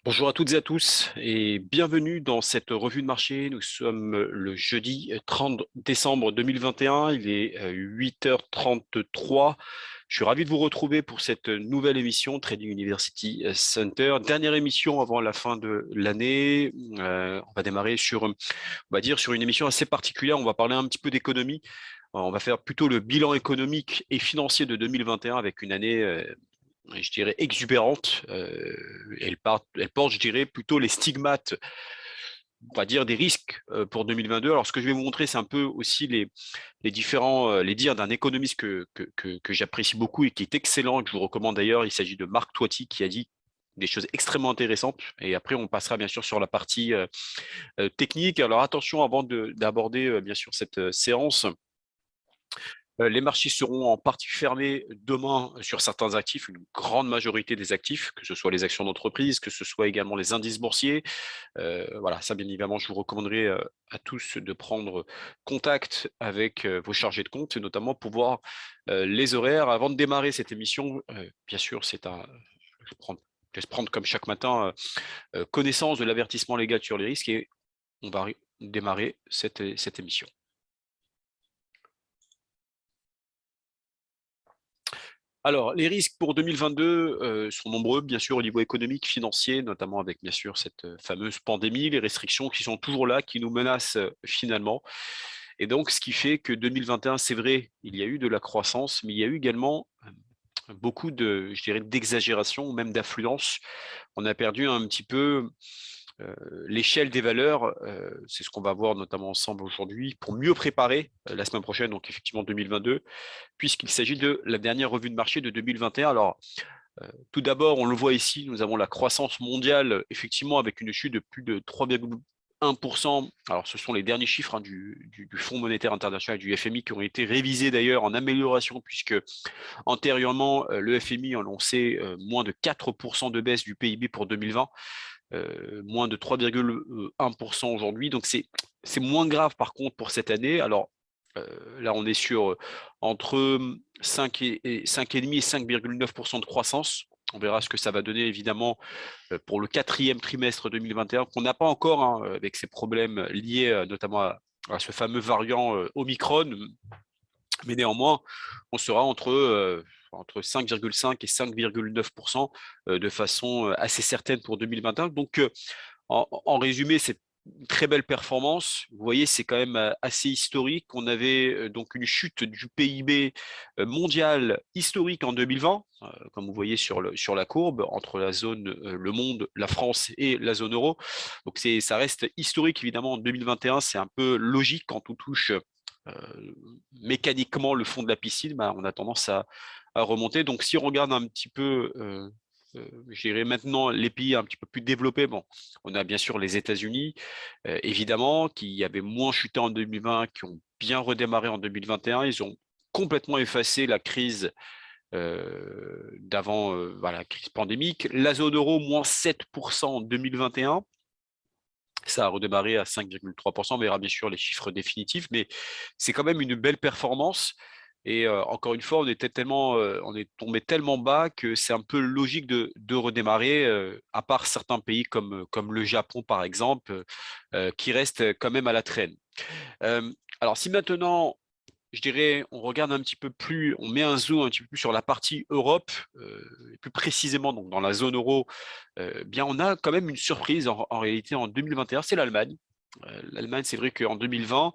Bonjour à toutes et à tous et bienvenue dans cette revue de marché. Nous sommes le jeudi 30 décembre 2021, il est 8h33. Je suis ravi de vous retrouver pour cette nouvelle émission Trading University Center. Dernière émission avant la fin de l'année. On va démarrer sur une émission assez particulière. On va parler un petit peu d'économie. On va faire plutôt le bilan économique et financier de 2021 avec une année je dirais, exubérante. Elle porte, je dirais, plutôt les stigmates, on va dire, des risques pour 2022. Alors, ce que je vais vous montrer, c'est un peu aussi les différents, les dires d'un économiste que j'apprécie beaucoup et qui est excellent, que je vous recommande d'ailleurs. Il s'agit de Marc Toiti qui a dit des choses extrêmement intéressantes. Et après, on passera bien sûr sur la partie technique. Alors, attention, avant d'aborder bien sûr cette séance, les marchés seront en partie fermés demain sur certains actifs, une grande majorité des actifs, que ce soit les actions d'entreprise, que ce soit également les indices boursiers. Voilà, ça bien évidemment, je vous recommanderais à tous de prendre contact avec vos chargés de compte, et notamment pour voir les horaires. Avant de démarrer cette émission, bien sûr, je laisse prendre comme chaque matin connaissance de l'avertissement légal sur les risques et on va démarrer cette émission. Alors, les risques pour 2022 sont nombreux, bien sûr, au niveau économique, financier, notamment avec, bien sûr, cette fameuse pandémie, les restrictions qui sont toujours là, qui nous menacent finalement. Et donc, ce qui fait que 2021, c'est vrai, il y a eu de la croissance, mais il y a eu également beaucoup je dirais, d'exagération ou même d'affluence. On a perdu un petit peu l'échelle des valeurs, c'est ce qu'on va voir notamment ensemble aujourd'hui, pour mieux préparer la semaine prochaine, donc effectivement 2022, puisqu'il s'agit de la dernière revue de marché de 2021. Alors, tout d'abord, on le voit ici, nous avons la croissance mondiale, effectivement, avec une chute de plus de 3,1%. Alors, ce sont les derniers chiffres du Fonds monétaire international, du FMI, qui ont été révisés d'ailleurs en amélioration, puisque antérieurement, le FMI annonçait moins de 4% de baisse du PIB pour 2020. Moins de 3,1% aujourd'hui. Donc, c'est moins grave par contre pour cette année. Alors, là, on est sur entre 5,5 et 5,9% de croissance. On verra ce que ça va donner évidemment pour le quatrième trimestre 2021, qu'on n'a pas encore hein, avec ces problèmes liés notamment à ce fameux variant Omicron. Mais néanmoins, on sera entre 5,5 et 5,9% de façon assez certaine pour 2021. Donc, en résumé, c'est une très belle performance. Vous voyez, c'est quand même assez historique. On avait donc une chute du PIB mondial historique en 2020, comme vous voyez sur la courbe, entre la zone, le monde, la France et la zone euro. Donc, ça reste historique, évidemment, en 2021. C'est un peu logique quand on touche mécaniquement le fond de la piscine, bah, on a tendance à remonter. Donc, si on regarde un petit peu je dirais maintenant les pays un petit peu plus développés, bon, on a bien sûr les États-Unis, évidemment, qui avaient moins chuté en 2020, qui ont bien redémarré en 2021. Ils ont complètement effacé la crise d'avant, voilà, crise pandémique. La zone euro, moins 7% en 2021. Ça a redémarré à 5,3%. On verra bien sûr les chiffres définitifs, mais c'est quand même une belle performance. Et encore une fois, on est tombé tellement bas que c'est un peu logique de redémarrer, à part certains pays comme le Japon par exemple, qui restent quand même à la traîne. Alors si maintenant je dirais, on regarde un petit peu plus, on met un zoom un petit peu plus sur la partie Europe, et plus précisément donc dans la zone euro, bien on a quand même une surprise en réalité en 2021, c'est l'Allemagne. L'Allemagne, c'est vrai qu'en 2020,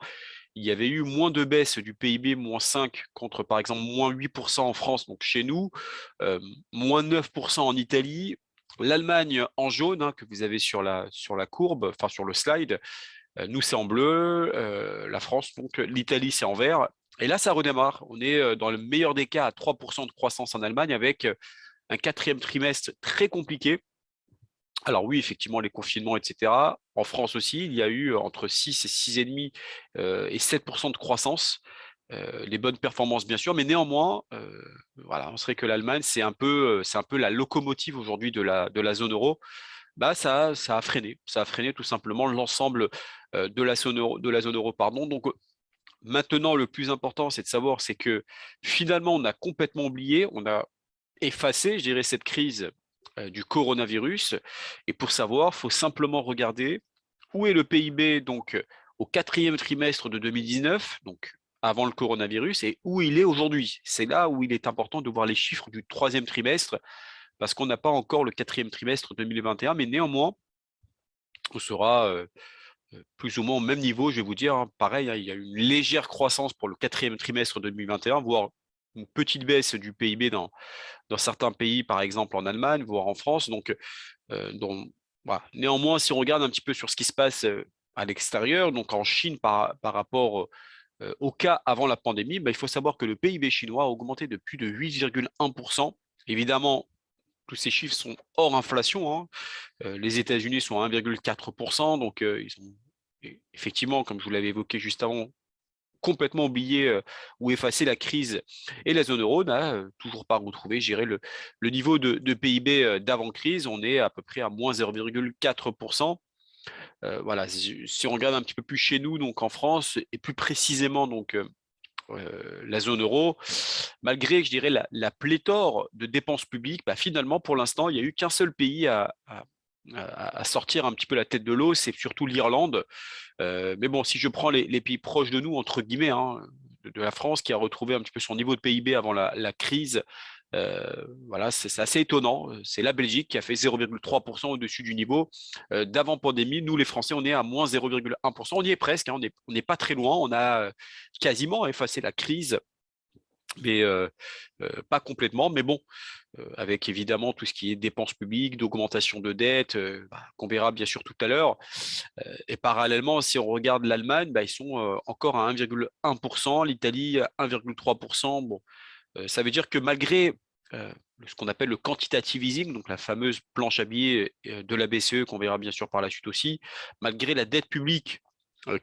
il y avait eu moins de baisse du PIB, moins 5 contre par exemple moins 8% en France, donc chez nous, moins 9% en Italie. L'Allemagne en jaune, hein, que vous avez sur la courbe, enfin sur le slide, nous, c'est en bleu, la France, donc l'Italie, c'est en vert. Et là, ça redémarre. On est dans le meilleur des cas à 3% de croissance en Allemagne avec un quatrième trimestre très compliqué. Alors oui, effectivement, les confinements, etc. En France aussi, il y a eu entre 6 et 6,5 et 7% de croissance. Les bonnes performances, bien sûr, mais néanmoins, voilà, on serait que l'Allemagne, c'est un peu la locomotive aujourd'hui de la zone euro. Bah, ça a freiné. Ça a freiné tout simplement l'ensemble de la zone euro, pardon. Donc maintenant, le plus important, c'est de savoir, c'est que finalement, on a complètement oublié, on a effacé, je dirais, cette crise du coronavirus. Et pour savoir, il faut simplement regarder où est le PIB donc au quatrième trimestre de 2019, donc avant le coronavirus, et où il est aujourd'hui. C'est là où il est important de voir les chiffres du troisième trimestre, parce qu'on n'a pas encore le quatrième trimestre 2021, mais néanmoins, on sera plus ou moins au même niveau, je vais vous dire. Hein. Pareil, hein, il y a une légère croissance pour le quatrième trimestre 2021, voire une petite baisse du PIB dans certains pays, par exemple en Allemagne, voire en France. Donc, voilà. Néanmoins, si on regarde un petit peu sur ce qui se passe à l'extérieur, donc en Chine par rapport au cas avant la pandémie, il faut savoir que le PIB chinois a augmenté de plus de 8,1%. Évidemment, tous ces chiffres sont hors inflation. Hein. Les États-Unis sont à 1,4%, donc ils ont effectivement, comme je vous l'avais évoqué juste avant, complètement oublié ou effacé la crise, et la zone euro n'a toujours pas retrouvé, gérer le niveau de PIB d'avant-crise. On est à peu près à moins 0,4%. Voilà, si on regarde un petit peu plus chez nous, donc en France, et plus précisément donc la zone euro, malgré, je dirais, la pléthore de dépenses publiques, finalement, pour l'instant, il n'y a eu qu'un seul pays à sortir un petit peu la tête de l'eau, c'est surtout l'Irlande. Mais bon, si je prends les pays proches de nous, entre guillemets, hein, de la France, qui a retrouvé un petit peu son niveau de PIB avant la crise, voilà, c'est assez étonnant. C'est la Belgique qui a fait 0,3% au-dessus du niveau d'avant pandémie. Nous, les Français, on est à moins 0,1%. On y est presque, hein, on n'est pas très loin. On a quasiment effacé la crise, mais pas complètement. Mais bon, avec évidemment tout ce qui est dépenses publiques, d'augmentation de dettes, qu'on verra bien sûr tout à l'heure. Et parallèlement, si on regarde l'Allemagne, ils sont encore à 1,1%, l'Italie à 1,3%. Bon, ça veut dire que malgré ce qu'on appelle le quantitative easing, donc la fameuse planche à billets de la BCE, qu'on verra bien sûr par la suite aussi, malgré la dette publique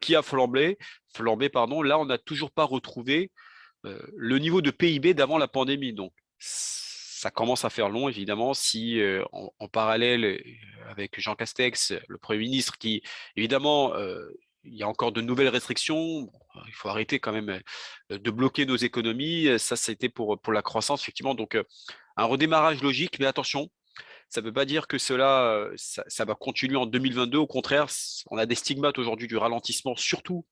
qui a flambé, pardon, là, on n'a toujours pas retrouvé le niveau de PIB d'avant la pandémie. Donc, ça commence à faire long, évidemment, si en parallèle avec Jean Castex, le Premier ministre, qui, évidemment, il y a encore de nouvelles restrictions. Bon, il faut arrêter quand même de bloquer nos économies. Ça, c'était pour la croissance, effectivement. Donc, un redémarrage logique, mais attention, ça ne veut pas dire que ça va continuer en 2022. Au contraire, on a des stigmates aujourd'hui du ralentissement, surtout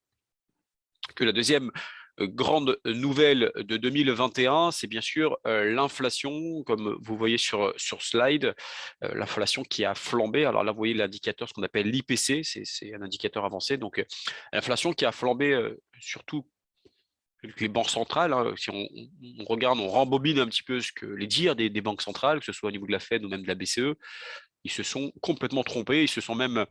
que la deuxième grande nouvelle de 2021, c'est bien sûr l'inflation, comme vous voyez sur slide, l'inflation qui a flambé. Alors là, vous voyez l'indicateur, ce qu'on appelle l'IPC, c'est un indicateur avancé. Donc, l'inflation qui a flambé surtout avec les banques centrales. Hein. Si on regarde, on rembobine un petit peu les dires des banques centrales, que ce soit au niveau de la Fed ou même de la BCE, ils se sont complètement trompés, ils se sont même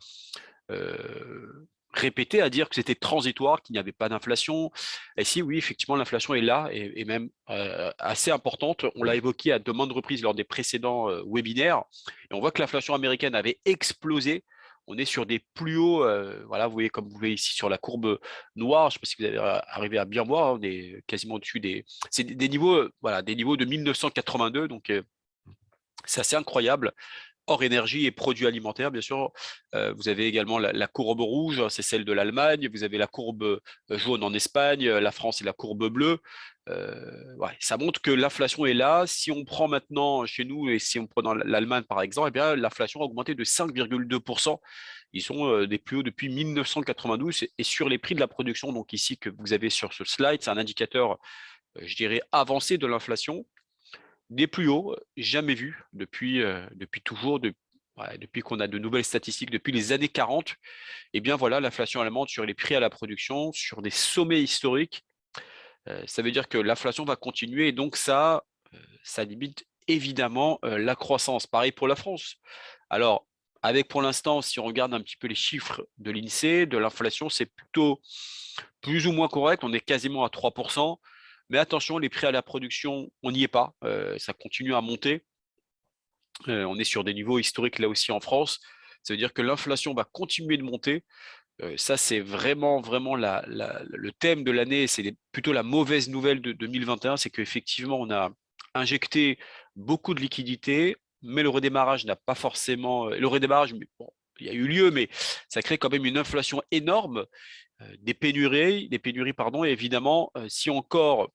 répété à dire que c'était transitoire, qu'il n'y avait pas d'inflation. Et si, oui, effectivement, l'inflation est là et même assez importante. On l'a évoqué à de maintes reprises lors des précédents webinaires. Et on voit que l'inflation américaine avait explosé. On est sur des plus hauts, voilà, vous voyez comme vous voyez ici sur la courbe noire, je ne sais pas si vous avez arrivé à bien voir, on est quasiment au-dessus c'est des niveaux, voilà, des niveaux de 1982, donc c'est assez incroyable. Hors énergie et produits alimentaires, bien sûr. Vous avez également la courbe rouge, c'est celle de l'Allemagne. Vous avez la courbe jaune en Espagne, la France et la courbe bleue. Ouais, ça montre que l'inflation est là. Si on prend maintenant chez nous et si on prend l'Allemagne par exemple, eh bien l'inflation a augmenté de 5,2%. Ils sont des plus hauts depuis 1992 et sur les prix de la production. Donc ici que vous avez sur ce slide, c'est un indicateur, je dirais, avancé de l'inflation des plus hauts jamais vus depuis toujours, ouais, depuis qu'on a de nouvelles statistiques, depuis les années 40. Et bien voilà, l'inflation allemande sur les prix à la production, sur des sommets historiques, ça veut dire que l'inflation va continuer et donc ça limite évidemment la croissance. Pareil pour la France. Alors, avec pour l'instant, si on regarde un petit peu les chiffres de l'INSEE, de l'inflation, c'est plutôt plus ou moins correct. On est quasiment à 3%. Mais attention, les prix à la production, on n'y est pas. Ça continue à monter. On est sur des niveaux historiques là aussi en France. Ça veut dire que l'inflation va continuer de monter. Ça, c'est vraiment, vraiment le thème de l'année. C'est plutôt la mauvaise nouvelle de 2021. C'est qu'effectivement, on a injecté beaucoup de liquidités, mais le redémarrage n'a pas forcément. Le redémarrage, bon, il y a eu lieu, mais ça crée quand même une inflation énorme, des pénuries, pardon. Et évidemment, si encore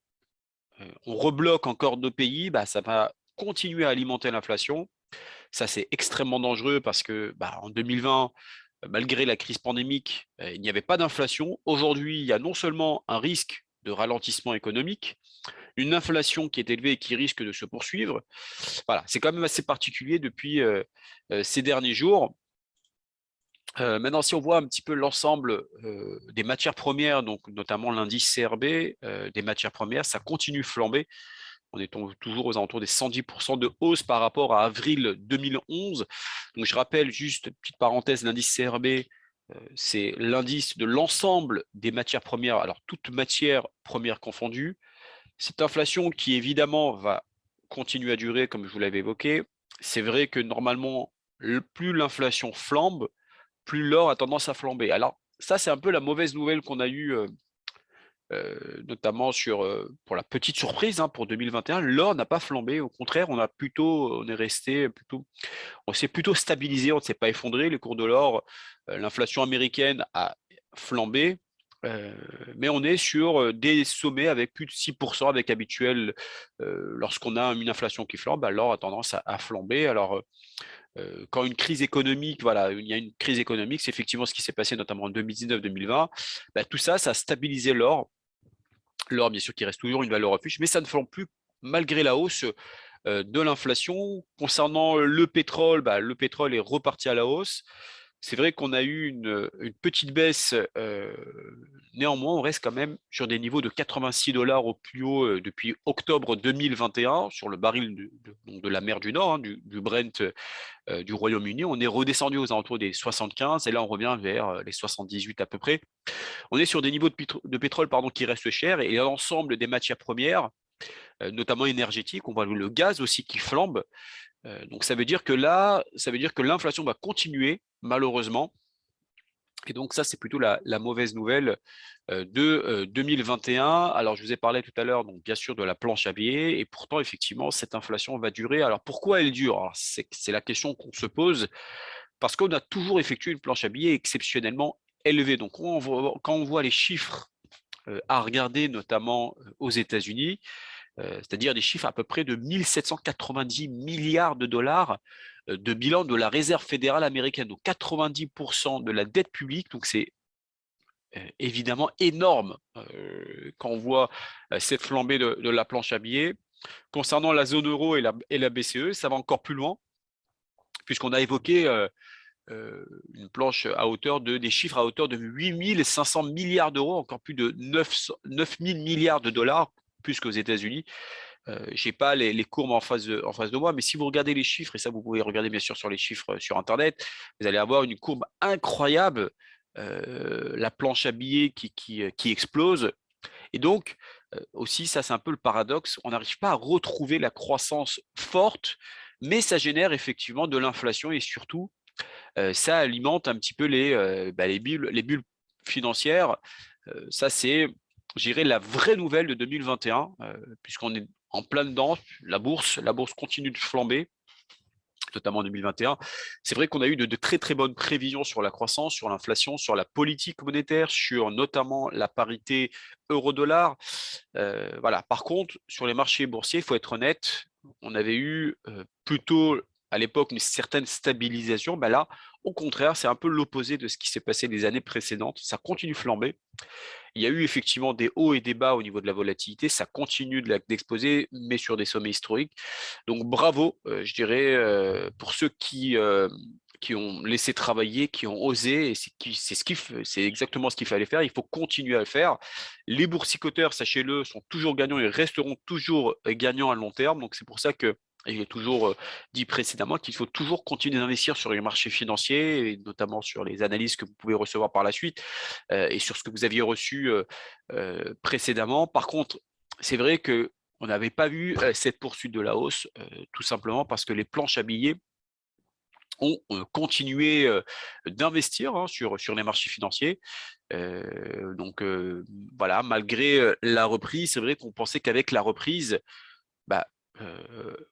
on rebloque encore nos pays, ça va continuer à alimenter l'inflation. Ça, c'est extrêmement dangereux parce que en 2020, malgré la crise pandémique, il n'y avait pas d'inflation. Aujourd'hui, il y a non seulement un risque de ralentissement économique, une inflation qui est élevée et qui risque de se poursuivre. Voilà, c'est quand même assez particulier depuis ces derniers jours. Maintenant, si on voit un petit peu l'ensemble des matières premières, donc notamment l'indice CRB des matières premières, ça continue de flamber. On est toujours aux alentours des 110% de hausse par rapport à avril 2011. Donc, je rappelle juste, petite parenthèse, l'indice CRB, c'est l'indice de l'ensemble des matières premières, alors toutes matières premières confondues. Cette inflation qui, évidemment, va continuer à durer, comme je vous l'avais évoqué. C'est vrai que normalement, plus l'inflation flambe, plus l'or a tendance à flamber. Alors, ça, c'est un peu la mauvaise nouvelle qu'on a eue notamment pour la petite surprise pour 2021, l'or n'a pas flambé. Au contraire, on s'est plutôt stabilisé, on ne s'est pas effondré. Les cours de l'or, l'inflation américaine a flambé, mais on est sur des sommets avec plus de 6% avec habituel. Lorsqu'on a une inflation qui flambe, l'or a tendance à flamber. Alors, quand une crise économique, voilà, il y a une crise économique, c'est effectivement ce qui s'est passé notamment en 2019-2020. Tout ça, ça a stabilisé l'or. L'or, bien sûr, qui reste toujours une valeur refuge, mais ça ne flambe plus malgré la hausse de l'inflation. Concernant le pétrole est reparti à la hausse. C'est vrai qu'on a eu une petite baisse. Néanmoins, on reste quand même sur des niveaux de 86 $ au plus haut depuis octobre 2021 sur le baril donc de la mer du Nord, du Brent du Royaume-Uni. On est redescendu aux alentours des 75 et là on revient vers les 78 à peu près. On est sur des niveaux de pétrole qui restent chers et l'ensemble des matières premières, notamment énergétiques, on voit le gaz aussi qui flambe. Donc ça veut dire que l'inflation va continuer, malheureusement. Et donc ça, c'est plutôt la mauvaise nouvelle de 2021. Alors je vous ai parlé tout à l'heure, donc bien sûr, de la planche à billets, et pourtant, effectivement, cette inflation va durer. Alors pourquoi elle dure? Alors, c'est la question qu'on se pose, parce qu'on a toujours effectué une planche à billets exceptionnellement élevée. Donc quand on voit les chiffres à regarder, notamment aux États-Unis, c'est-à-dire des chiffres à peu près de 1790 milliards de dollars de bilan de la Réserve fédérale américaine, donc 90% de la dette publique, donc c'est évidemment énorme quand on voit cette flambée de la planche à billets. Concernant la zone euro et la BCE, ça va encore plus loin, puisqu'on a évoqué une planche des chiffres à hauteur de 8 500 milliards d'euros, encore plus de 9 000 milliards de dollars, plus qu'aux États-Unis. Je n'ai pas les courbes en face de moi, mais si vous regardez les chiffres, et ça vous pouvez regarder bien sûr sur les chiffres sur Internet, vous allez avoir une courbe incroyable, la planche à billets qui explose. Et donc, aussi, ça c'est un peu le paradoxe, on n'arrive pas à retrouver la croissance forte, mais ça génère effectivement de l'inflation et surtout, ça alimente un petit peu les bulles financières. Ça, c'est, je dirais, la vraie nouvelle de 2021, puisqu'on est en plein dedans. La bourse continue de flamber, notamment en 2021. C'est vrai qu'on a eu de très très bonnes prévisions sur la croissance, sur l'inflation, sur la politique monétaire, sur notamment la parité euro-dollar. Voilà. Par contre, sur les marchés boursiers, il faut être honnête, on avait eu plutôt à l'époque une certaine stabilisation. Là, au contraire, c'est un peu l'opposé de ce qui s'est passé les années précédentes. Ça continue de flamber. Il y a eu effectivement des hauts et des bas au niveau de la volatilité. Ça continue d'exposer, mais sur des sommets historiques. Donc bravo, je dirais, pour ceux qui ont laissé travailler, qui ont osé, et c'est exactement ce qu'il fallait faire. Il faut continuer à le faire. Les boursicoteurs, sachez-le, sont toujours gagnants et resteront toujours gagnants à long terme. Donc c'est pour ça que et j'ai toujours dit précédemment qu'il faut toujours continuer d'investir sur les marchés financiers, et notamment sur les analyses que vous pouvez recevoir par la suite et sur ce que vous aviez reçu précédemment. Par contre, c'est vrai que on n'avait pas vu cette poursuite de la hausse, tout simplement parce que les planches à billets ont continué d'investir sur les marchés financiers. Donc voilà, malgré la reprise, c'est vrai qu'on pensait qu'avec la reprise,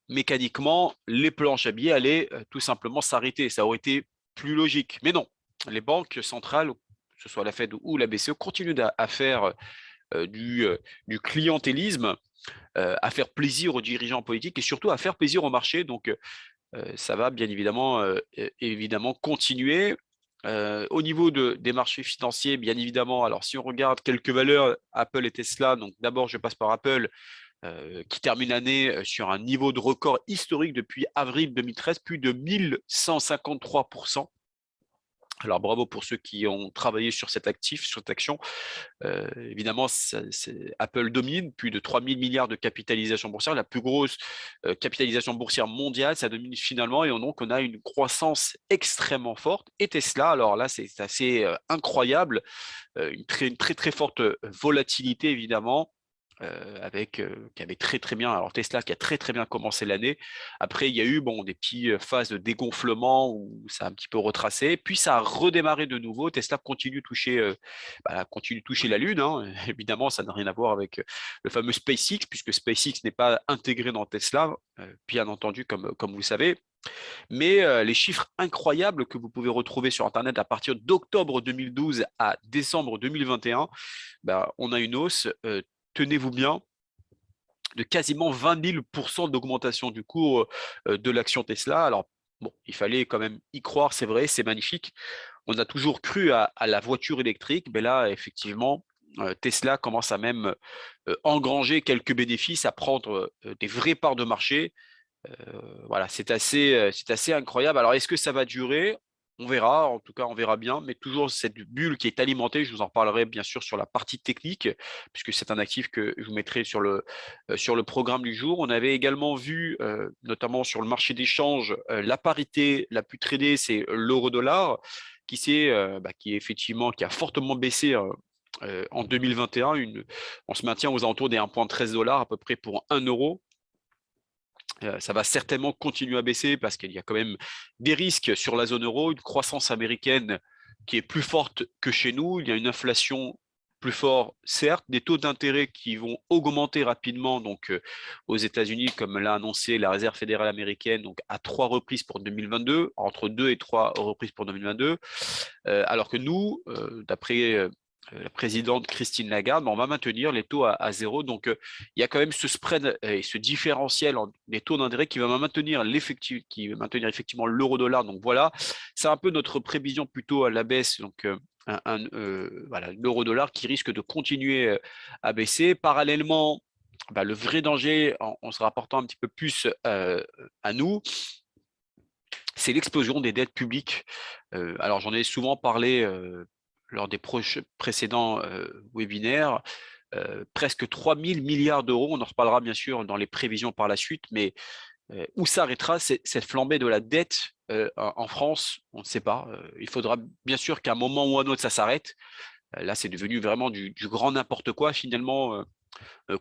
mécaniquement, les planches à billets allaient tout simplement s'arrêter. Ça aurait été plus logique. Mais non, les banques centrales, que ce soit la Fed ou la BCE, continuent à faire du clientélisme, à faire plaisir aux dirigeants politiques et surtout à faire plaisir au marché. Donc, ça va bien évidemment continuer. Au niveau des marchés financiers, bien évidemment, alors si on regarde quelques valeurs, Apple et Tesla, donc d'abord je passe par Apple, qui termine l'année sur un niveau de record historique depuis avril 2013, plus de 1153%. Alors bravo pour ceux qui ont travaillé sur cet actif, sur cette action. Évidemment, Apple domine, plus de 3 000 milliards de capitalisation boursière, la plus grosse capitalisation boursière mondiale, ça domine finalement, et donc on a une croissance extrêmement forte. Et Tesla, alors là, c'est assez incroyable, une très très forte volatilité évidemment. Qui avait très très bien, alors Tesla qui a très très bien commencé l'année. Après, il y a eu des petites phases de dégonflement où ça a un petit peu retracé, puis ça a redémarré de nouveau. Tesla continue de toucher la Lune, hein. Évidemment, ça n'a rien à voir avec le fameux SpaceX, puisque SpaceX n'est pas intégré dans Tesla, bien entendu, comme vous le savez. Mais les chiffres incroyables que vous pouvez retrouver sur Internet à partir d'octobre 2012 à décembre 2021, on a une hausse, tenez-vous bien, de quasiment 20 000% d'augmentation du cours de l'action Tesla. Alors, bon, il fallait quand même y croire, c'est vrai, c'est magnifique. On a toujours cru à la voiture électrique, mais là, effectivement, Tesla commence à même engranger quelques bénéfices, à prendre des vraies parts de marché. Voilà, c'est assez incroyable. Alors, est-ce que ça va durer? On verra, en tout cas, on verra bien, mais toujours cette bulle qui est alimentée, je vous en reparlerai bien sûr sur la partie technique, puisque c'est un actif que je vous mettrai sur le programme du jour. On avait également vu, notamment sur le marché d'échange, la parité la plus tradée, c'est l'euro-dollar, qui a fortement baissé en 2021. On se maintient aux alentours des 1,13 $ à peu près pour 1 euro. Ça va certainement continuer à baisser parce qu'il y a quand même des risques sur la zone euro, une croissance américaine qui est plus forte que chez nous, il y a une inflation plus forte, certes, des taux d'intérêt qui vont augmenter rapidement donc aux États-Unis, comme l'a annoncé la Réserve fédérale américaine, donc à 3 reprises pour 2022, entre 2 et 3 reprises pour 2022, alors que nous, d'après la présidente Christine Lagarde, on va maintenir les taux à zéro. Donc, il y a quand même ce spread et ce différentiel des taux d'intérêt qui va maintenir effectivement l'euro-dollar. Donc, voilà, c'est un peu notre prévision plutôt à la baisse. Donc, voilà, l'euro-dollar qui risque de continuer à baisser. Parallèlement, le vrai danger, en se rapportant un petit peu plus à nous, c'est l'explosion des dettes publiques. Alors, j'en ai souvent parlé lors des précédents webinaires, presque 3 000 milliards d'euros. On en reparlera bien sûr dans les prévisions par la suite, mais où s'arrêtera cette flambée de la dette en France? On ne sait pas. Il faudra bien sûr qu'à un moment ou à un autre, ça s'arrête. Là, c'est devenu vraiment du grand n'importe quoi finalement.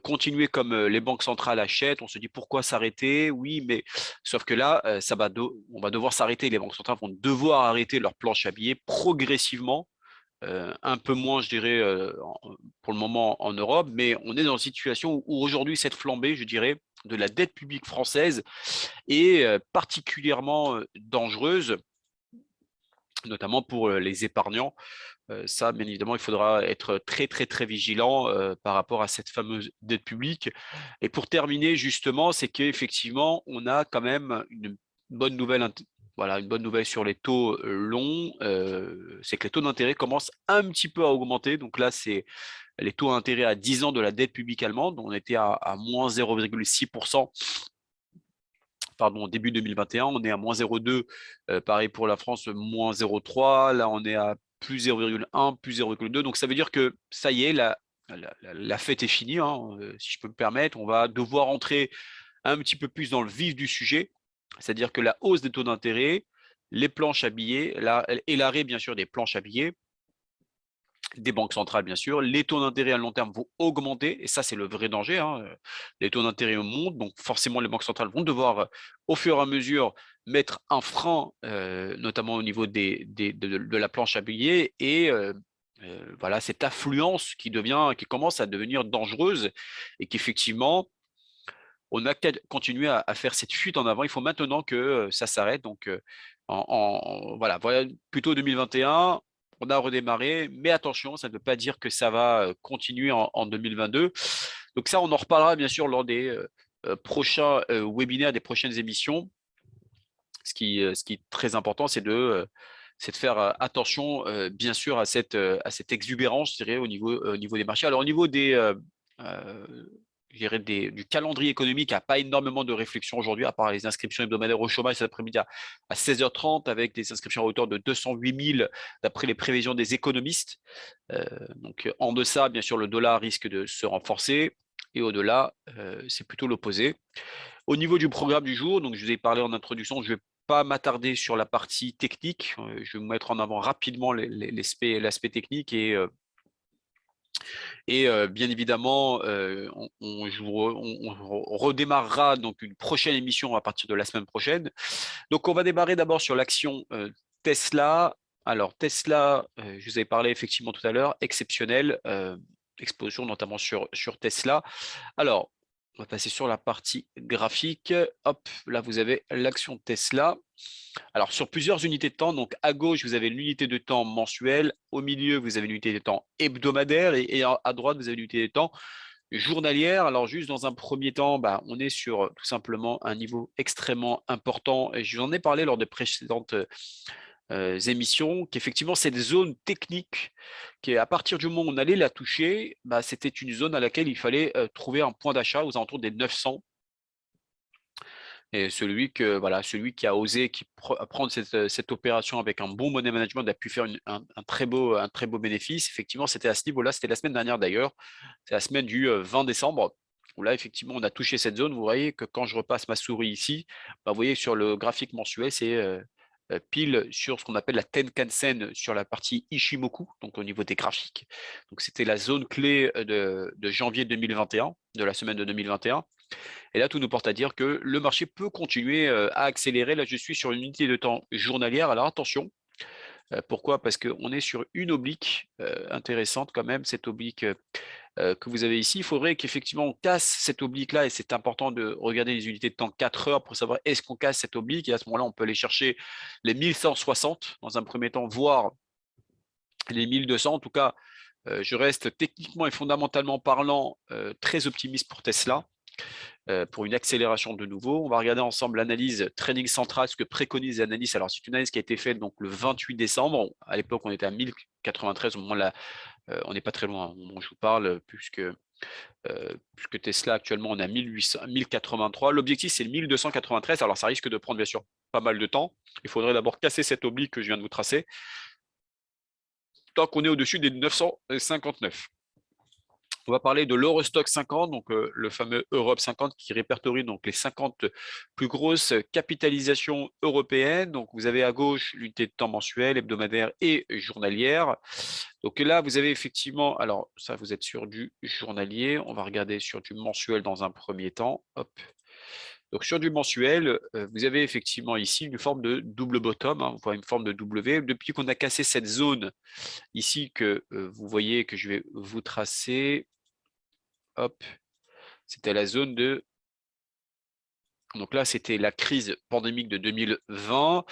Continuer comme les banques centrales achètent, on se dit pourquoi s'arrêter? Oui, mais sauf que là, on va devoir s'arrêter. Les banques centrales vont devoir arrêter leur planche à billets progressivement, un peu moins, je dirais, pour le moment en Europe, mais on est dans une situation où aujourd'hui, cette flambée, je dirais, de la dette publique française est particulièrement dangereuse, notamment pour les épargnants. Ça, bien évidemment, il faudra être très, très, très vigilant par rapport à cette fameuse dette publique. Et pour terminer, justement, c'est qu'effectivement, on a quand même une bonne nouvelle. Voilà, une bonne nouvelle sur les taux longs, c'est que les taux d'intérêt commencent un petit peu à augmenter. Donc là, c'est les taux d'intérêt à 10 ans de la dette publique allemande. On était à moins 0,6%. Pardon, début 2021, on est à moins 0,2, pareil pour la France, moins 0,3, là on est à plus 0,1, plus 0,2, donc ça veut dire que ça y est, la fête est finie, hein, si je peux me permettre, on va devoir entrer un petit peu plus dans le vif du sujet, c'est-à-dire que la hausse des taux d'intérêt, les planches à billets, et l'arrêt bien sûr des planches à billets, des banques centrales, bien sûr. Les taux d'intérêt à long terme vont augmenter, et ça, c'est le vrai danger, hein. Les taux d'intérêt montent, donc forcément, les banques centrales vont devoir, au fur et à mesure, mettre un frein, notamment au niveau de la planche à billets, et voilà, cette affluence qui commence à devenir dangereuse, et qu'effectivement, on a continué à faire cette fuite en avant. Il faut maintenant que ça s'arrête. Donc, voilà, plutôt 2021, on a redémarré, mais attention, ça ne veut pas dire que ça va continuer en 2022. Donc ça, on en reparlera bien sûr lors des prochains webinaires, des prochaines émissions. Ce qui est très important, c'est de faire attention, bien sûr, à cette exubérance, je dirais, au niveau des marchés. Alors, au niveau je dirais du calendrier économique, il n'y a pas énormément de réflexion aujourd'hui, à part les inscriptions hebdomadaires au chômage cet après-midi à 16h30, avec des inscriptions à hauteur de 208 000, d'après les prévisions des économistes. Donc, en deçà, bien sûr, le dollar risque de se renforcer, et au-delà, c'est plutôt l'opposé. Au niveau du programme du jour, donc je vous ai parlé en introduction, je ne vais pas m'attarder sur la partie technique. Je vais vous mettre en avant rapidement l'aspect technique et bien évidemment, on redémarrera donc une prochaine émission à partir de la semaine prochaine. Donc, on va démarrer d'abord sur l'action Tesla. Alors, Tesla, je vous avais parlé effectivement tout à l'heure, exceptionnel, explosion notamment sur Tesla. Alors, on va passer sur la partie graphique. Hop, là, vous avez l'action Tesla. Alors, sur plusieurs unités de temps, donc à gauche, vous avez l'unité de temps mensuelle. Au milieu, vous avez l'unité de temps hebdomadaire. Et à droite, vous avez l'unité de temps journalière. Alors, juste dans un premier temps, on est sur tout simplement un niveau extrêmement important. Et je vous en ai parlé lors des précédentes émissions, qu'effectivement, cette zone technique, qui à partir du moment où on allait la toucher, c'était une zone à laquelle il fallait trouver un point d'achat aux alentours des 900. Et celui qui a osé prendre cette opération avec un bon money management a pu faire un très beau bénéfice. Effectivement, c'était à ce niveau-là, c'était la semaine dernière d'ailleurs, c'est la semaine du 20 décembre, où là, effectivement, on a touché cette zone. Vous voyez que quand je repasse ma souris ici, vous voyez sur le graphique mensuel, c'est pile sur ce qu'on appelle la Tenkan-sen sur la partie Ichimoku, donc au niveau des graphiques. Donc c'était la zone clé de janvier 2021, de la semaine de 2021. Et là, tout nous porte à dire que le marché peut continuer à accélérer. Là, je suis sur une unité de temps journalière. Alors attention, pourquoi? Parce qu'on est sur une oblique intéressante quand même, cette oblique que vous avez ici. Il faudrait qu'effectivement on casse cette oblique-là, et c'est important de regarder les unités de temps 4 heures pour savoir est-ce qu'on casse cette oblique. Et à ce moment-là, on peut aller chercher les 1160 dans un premier temps, voire les 1200. En tout cas, je reste techniquement et fondamentalement parlant très optimiste pour Tesla. Pour une accélération de nouveau. On va regarder ensemble l'analyse Trading Central, ce que préconise l'analyse. Alors, c'est une analyse qui a été faite donc, le 28 décembre. À l'époque, on était à 1093. Au moment là, on n'est pas très loin, au moment où je vous parle, puisque Tesla, actuellement, on est à 1083. L'objectif, c'est le 1293. Alors, ça risque de prendre, bien sûr, pas mal de temps. Il faudrait d'abord casser cette oblique que je viens de vous tracer. Tant qu'on est au-dessus des 959. On va parler de l'Eurostock 50, donc le fameux Europe 50 qui répertorie donc les 50 plus grosses capitalisations européennes. Donc vous avez à gauche l'unité de temps mensuelle, hebdomadaire et journalière. Donc là, vous avez effectivement, alors ça, vous êtes sur du journalier. On va regarder sur du mensuel dans un premier temps. Hop. Donc sur du mensuel, vous avez effectivement ici une forme de double bottom, hein, une forme de W. Depuis qu'on a cassé cette zone ici que vous voyez que je vais vous tracer. Hop, c'était la zone de... Donc là, c'était la crise pandémique de 2020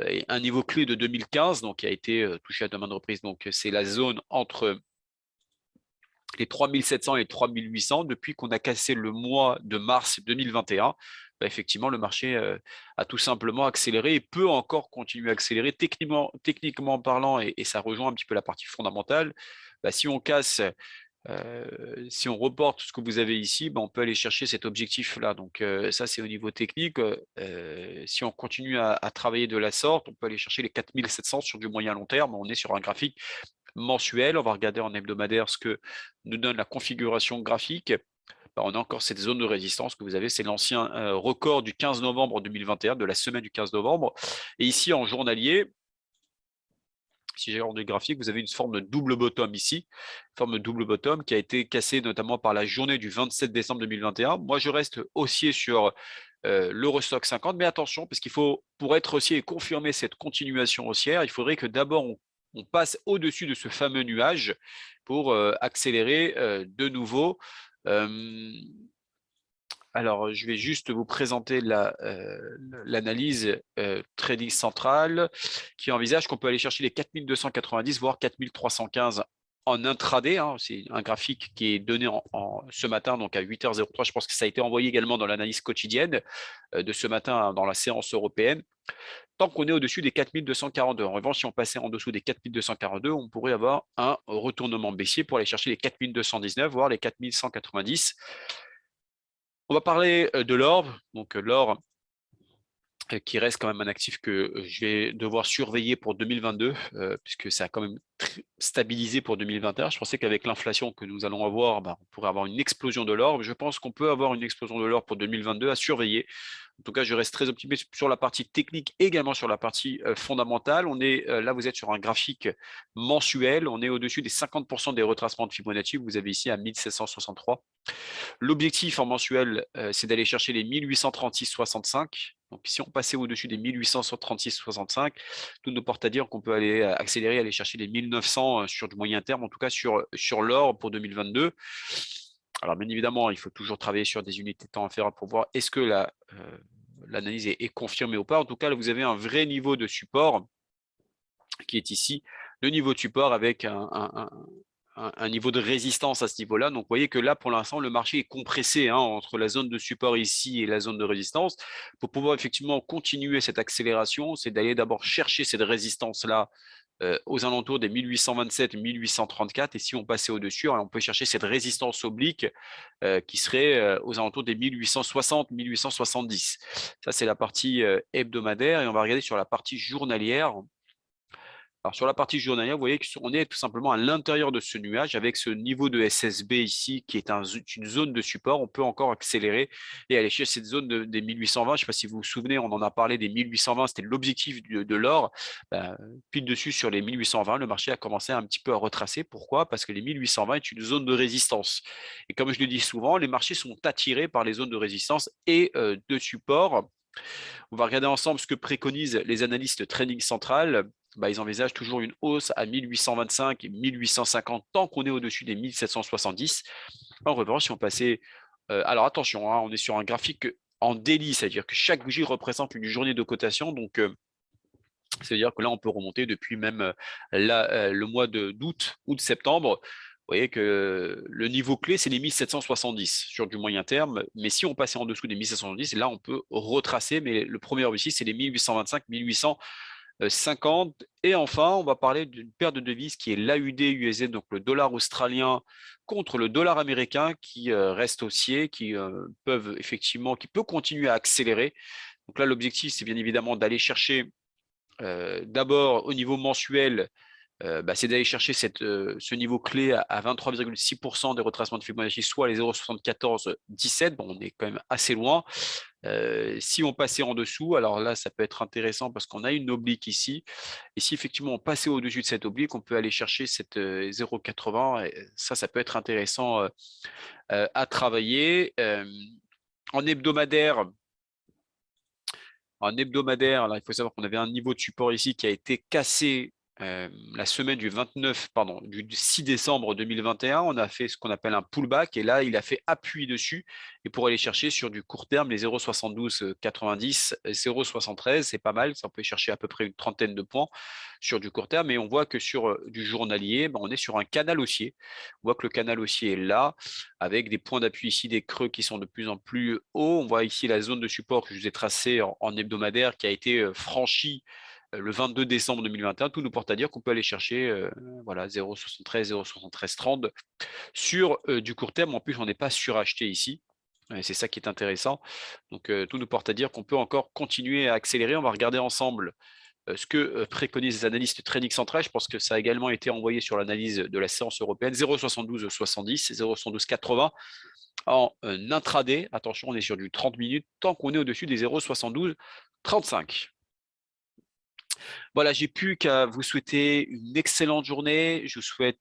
et un niveau clé de 2015, donc qui a été touché à de maintes reprises. Donc c'est la zone entre les 3700 et les 3800. Depuis qu'on a cassé le mois de mars 2021, effectivement, le marché a tout simplement accéléré et peut encore continuer à accélérer techniquement parlant, et ça rejoint un petit peu la partie fondamentale. Si on casse... si on reporte ce que vous avez ici, on peut aller chercher cet objectif-là. Donc ça, c'est au niveau technique. Si on continue à travailler de la sorte, on peut aller chercher les 4700 sur du moyen long terme. On est sur un graphique mensuel. On va regarder en hebdomadaire ce que nous donne la configuration graphique. On a encore cette zone de résistance que vous avez. C'est l'ancien record du 15 novembre 2021, de la semaine du 15 novembre. Et ici, en journalier, si j'ai rendu graphique, vous avez une forme de double bottom ici, forme de double bottom qui a été cassée notamment par la journée du 27 décembre 2021. Moi, je reste haussier sur l'Eurostock 50, mais attention, parce qu'il faut, pour être haussier et confirmer cette continuation haussière, il faudrait que d'abord on passe au-dessus de ce fameux nuage pour accélérer de nouveau. Alors, je vais juste vous présenter l'analyse Trading Central qui envisage qu'on peut aller chercher les 4290 voire 4315 en intraday. Hein, c'est un graphique qui est donné ce matin, donc à 8h03. Je pense que ça a été envoyé également dans l'analyse quotidienne de ce matin dans la séance européenne. Tant qu'on est au-dessus des 4242. En revanche, si on passait en dessous des 4242, on pourrait avoir un retournement baissier pour aller chercher les 4219, voire les 4190. On va parler de l'or. Donc l'or qui reste quand même un actif que je vais devoir surveiller pour 2022, puisque ça a quand même stabilisé pour 2021. Je pensais qu'avec l'inflation que nous allons avoir, on pourrait avoir une explosion de l'or. Je pense qu'on peut avoir une explosion de l'or pour 2022 à surveiller. En tout cas, je reste très optimiste sur la partie technique, également sur la partie fondamentale. On est là, vous êtes sur un graphique mensuel. On est au-dessus des 50% des retracements de Fibonacci. Vous avez ici à 1763. L'objectif en mensuel, c'est d'aller chercher les 1836,65. Donc, si on passait au-dessus des 1836,65, tout nous porte à dire qu'on peut aller accélérer, aller chercher les 1900 sur du moyen terme, en tout cas sur l'or pour 2022. Alors, bien évidemment, il faut toujours travailler sur des unités de temps inférieures pour voir est-ce que l'analyse est confirmée ou pas. En tout cas, là, vous avez un vrai niveau de support qui est ici, le niveau de support avec un niveau de résistance à ce niveau-là. Donc, vous voyez que là, pour l'instant, le marché est compressé entre la zone de support ici et la zone de résistance. Pour pouvoir effectivement continuer cette accélération, c'est d'aller d'abord chercher cette résistance-là aux alentours des 1827, 1834. Et si on passait au-dessus, on peut chercher cette résistance oblique qui serait aux alentours des 1860, 1870. Ça, c'est la partie hebdomadaire. Et on va regarder sur la partie journalière. Alors, sur la partie journalière, vous voyez qu'on est tout simplement à l'intérieur de ce nuage avec ce niveau de SSB ici qui est une zone de support. On peut encore accélérer et aller chercher cette zone des 1820. Je ne sais pas si vous vous souvenez, on en a parlé des 1820, c'était l'objectif de l'or. Pile dessus sur les 1820, le marché a commencé un petit peu à retracer. Pourquoi? Parce que les 1820 est une zone de résistance. Et comme je le dis souvent, les marchés sont attirés par les zones de résistance et de support. On va regarder ensemble ce que préconisent les analystes trading central. Ils envisagent toujours une hausse à 1825 et 1850 tant qu'on est au-dessus des 1770. En revanche, si on passait… alors attention, on est sur un graphique en daily, c'est-à-dire que chaque bougie représente une journée de cotation. Donc, c'est-à-dire que là, on peut remonter depuis même le mois d'août, août-septembre. Vous voyez que le niveau clé, c'est les 1770 sur du moyen terme. Mais si on passait en dessous des 1770, là, on peut retracer. Mais le premier objectif, c'est les 1825, 1850. Et enfin, on va parler d'une paire de devises qui est l'AUD-USD, donc le dollar australien contre le dollar américain qui reste haussier, qui peut continuer à accélérer. Donc là, l'objectif, c'est bien évidemment d'aller chercher d'abord au niveau mensuel, c'est d'aller chercher ce niveau clé à 23,6% des retracements de Fibonacci, soit les 0,7417. Bon, on est quand même assez loin. Si on passait en dessous, alors là, ça peut être intéressant parce qu'on a une oblique ici. Et si effectivement on passait au-dessus de cette oblique, on peut aller chercher cette 0,80. Et ça peut être intéressant à travailler. En hebdomadaire, là, il faut savoir qu'on avait un niveau de support ici qui a été cassé la semaine du 6 décembre 2021. On a fait ce qu'on appelle un pullback et là, il a fait appui dessus. Et pour aller chercher sur du court terme, les 0,7290, 0,73, c'est pas mal. Ça peut chercher à peu près une trentaine de points sur du court terme. Et on voit que sur du journalier, on est sur un canal haussier. On voit que le canal haussier est là avec des points d'appui ici, des creux qui sont de plus en plus hauts. On voit ici la zone de support que je vous ai tracée en hebdomadaire qui a été franchie le 22 décembre 2021. Tout nous porte à dire qu'on peut aller chercher 0,73, 0,7330 sur du court terme. En plus, on n'est pas suracheté ici. C'est ça qui est intéressant. Donc, tout nous porte à dire qu'on peut encore continuer à accélérer. On va regarder ensemble ce que préconisent les analystes trading central. Je pense que ça a également été envoyé sur l'analyse de la séance européenne. 0,7270, 0,7280 en intraday. Attention, on est sur du 30 minutes tant qu'on est au-dessus des 0,7235. Voilà, j'ai plus qu'à vous souhaiter une excellente journée. Je vous souhaite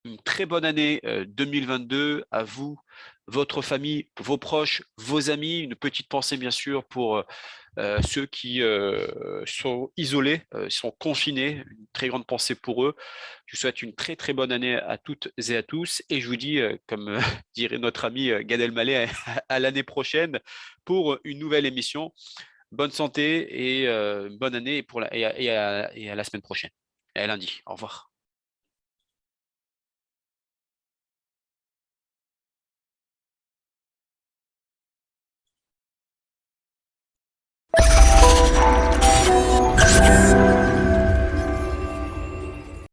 une très bonne année 2022 à vous, votre famille, vos proches, vos amis. Une petite pensée bien sûr pour ceux qui sont isolés, sont confinés. Une très grande pensée pour eux. Je vous souhaite une très très bonne année à toutes et à tous. Et je vous dis, comme dirait notre ami Gad Elmaleh, à l'année prochaine pour une nouvelle émission. Bonne santé et bonne année et à la semaine prochaine, et à lundi. Au revoir.